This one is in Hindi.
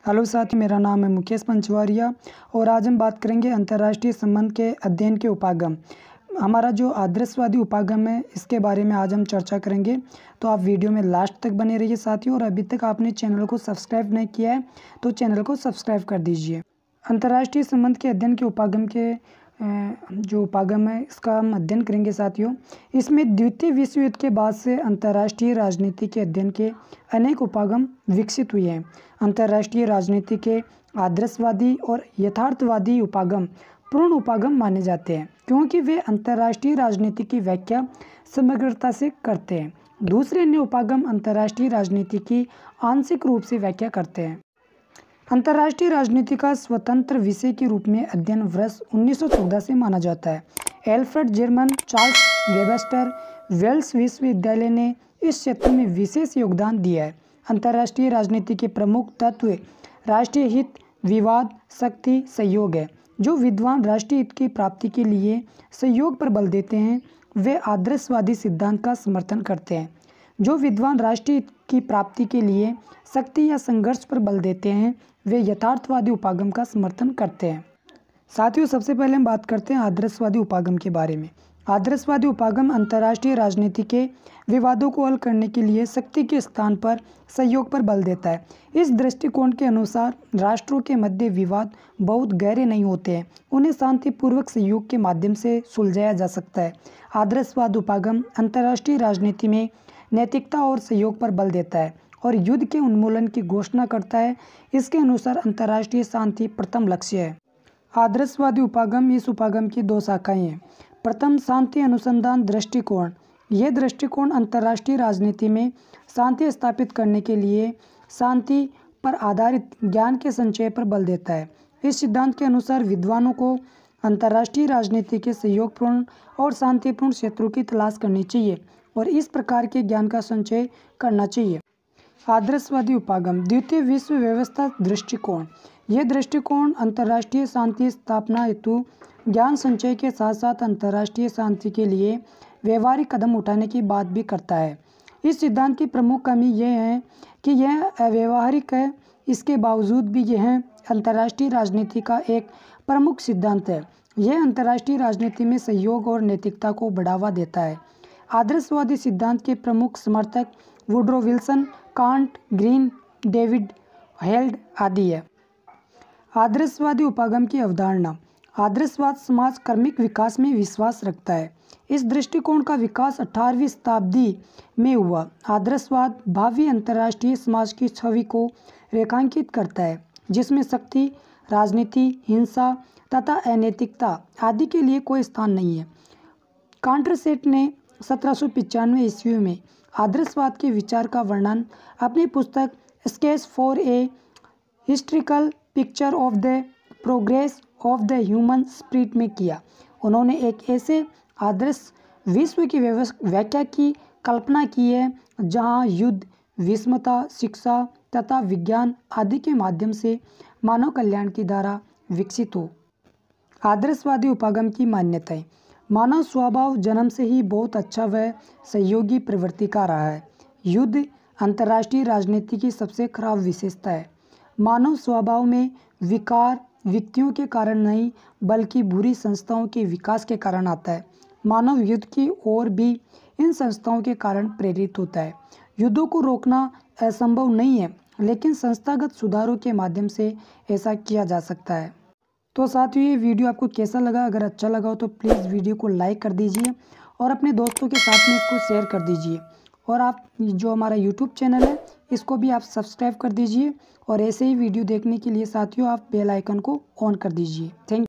हेलो साथी, मेरा नाम है मुकेश पंचवारिया और आज हम बात करेंगे अंतर्राष्ट्रीय संबंध के अध्ययन के उपागम। हमारा जो आदर्शवादी उपागम है इसके बारे में आज हम चर्चा करेंगे। तो आप वीडियो में लास्ट तक बने रहिए साथियों, और अभी तक आपने चैनल को सब्सक्राइब नहीं किया है तो चैनल को सब्सक्राइब कर दीजिए। अंतर्राष्ट्रीय संबंध के अध्ययन के उपागम के जो उपागम है इसका हम अध्ययन करेंगे साथियों। इसमें द्वितीय विश्व युद्ध के बाद से अंतर्राष्ट्रीय राजनीति के अध्ययन के अनेक उपागम विकसित हुए हैं। अंतर्राष्ट्रीय राजनीति के आदर्शवादी और यथार्थवादी उपागम पूर्ण उपागम माने जाते हैं, क्योंकि वे अंतर्राष्ट्रीय राजनीति की व्याख्या समग्रता से करते हैं। दूसरे अन्य उपागम अंतर्राष्ट्रीय राजनीति की आंशिक रूप से व्याख्या करते हैं। अंतर्राष्ट्रीय राजनीति का स्वतंत्र विषय के रूप में अध्ययन वर्ष 1914 से माना जाता है। Alfred German, Charles Webster, Wales विश्वविद्यालय ने इस क्षेत्र में विशेष योगदान दिया है। अंतर्राष्ट्रीय राजनीति के प्रमुख तत्व राष्ट्रीय हित, विवाद, शक्ति, सहयोग है। जो विद्वान राष्ट्रीय हित की प्राप्ति के लिए सहयोग पर बल देते हैं वे आदर्शवादी सिद्धांत का समर्थन करते हैं। जो विद्वान राष्ट्रीय हित की प्राप्ति के लिए शक्ति या संघर्ष पर बल देते हैं वे यथार्थवादी उपागम का समर्थन करते हैं। साथियों, सबसे पहले हम बात करते हैं आदर्शवादी उपागम के बारे में। आदर्शवादी उपागम अंतर्राष्ट्रीय राजनीति के विवादों को हल करने के लिए शक्ति के स्थान पर सहयोग पर बल देता है। इस दृष्टिकोण के अनुसार राष्ट्रों के मध्य विवाद बहुत गहरे नहीं होते हैं, उन्हें शांतिपूर्वक सहयोग के माध्यम से सुलझाया जा सकता है। आदर्शवाद उपागम अंतर्राष्ट्रीय राजनीति में नैतिकता और सहयोग पर बल देता है और युद्ध के उन्मूलन की घोषणा करता है। इसके अनुसार अंतर्राष्ट्रीय शांति प्रथम लक्ष्य है। आदर्शवादी उपागम, इस उपागम की दो शाखाएं हैं। प्रथम, शांति अनुसंधान दृष्टिकोण। यह दृष्टिकोण अंतर्राष्ट्रीय राजनीति में शांति स्थापित करने के लिए शांति पर आधारित ज्ञान के संचय पर बल देता है। इस सिद्धांत के अनुसार विद्वानों को अंतर्राष्ट्रीय राजनीति के सहयोगपूर्ण और शांतिपूर्ण क्षेत्रों की तलाश करनी चाहिए और इस प्रकार के ज्ञान का संचय करना चाहिए। आदर्शवादी उपागम, द्वितीय विश्व व्यवस्था दृष्टिकोण। यह दृष्टिकोण अंतर्राष्ट्रीय शांति स्थापना हेतु ज्ञान संचय के साथ साथ अंतर्राष्ट्रीय शांति के लिए व्यवहारिक कदम उठाने की बात भी करता है। इस सिद्धांत की प्रमुख कमी यह है कि यह अव्यवहारिक है। इसके बावजूद भी यह अंतर्राष्ट्रीय राजनीति का एक प्रमुख सिद्धांत है। यह अंतर्राष्ट्रीय राजनीति में सहयोग और नैतिकता को बढ़ावा देता है। आदर्शवादी सिद्धांत के प्रमुख समर्थक Woodrow Wilson, can't, green, David held आदि है। आदर्शवादी उपागम की अवधारणा। आदर्शवाद समाज कर्मिक विकास में विश्वास रखता है। इस दृष्टिकोण का विकास 18वीं शताब्दी में हुआ। आदर्शवाद भावी अंतर्राष्ट्रीय समाज की छवि को रेखांकित करता है, जिसमें शक्ति, राजनीति, हिंसा तथा अनैतिकता आदि के लिए कोई स्थान नहीं है। कॉन्ट्रसेट ने 1795 ईस्वी में आदर्शवाद के विचार का वर्णन अपनी पुस्तक sketch for a historical picture of the progress of the human spirit में किया। उन्होंने एक ऐसे आदर्श विश्व की व्याख्या की कल्पना की है जहां युद्ध, विषमता, शिक्षा तथा विज्ञान आदि के माध्यम से मानव कल्याण की धारा विकसित हो। आदर्शवादी उपागम की मान्यताएं। मानव स्वभाव जन्म से ही बहुत अच्छा व सहयोगी प्रवृत्ति का रहा है। युद्ध अंतर्राष्ट्रीय राजनीति की सबसे खराब विशेषता है। मानव स्वभाव में विकार व्यक्तियों के कारण नहीं बल्कि बुरी संस्थाओं के विकास के कारण आता है। मानव युद्ध की ओर भी इन संस्थाओं के कारण प्रेरित होता है। युद्धों को रोकना असंभव नहीं है, लेकिन संस्थागत सुधारों के माध्यम से ऐसा किया जा सकता है। तो साथियों, ये वीडियो आपको कैसा लगा? अगर अच्छा लगा हो तो प्लीज़ वीडियो को लाइक कर दीजिए और अपने दोस्तों के साथ में इसको शेयर कर दीजिए। और आप जो हमारा यूट्यूब चैनल है इसको भी आप सब्सक्राइब कर दीजिए और ऐसे ही वीडियो देखने के लिए साथियों आप बेल आइकन को ऑन कर दीजिए। थैंक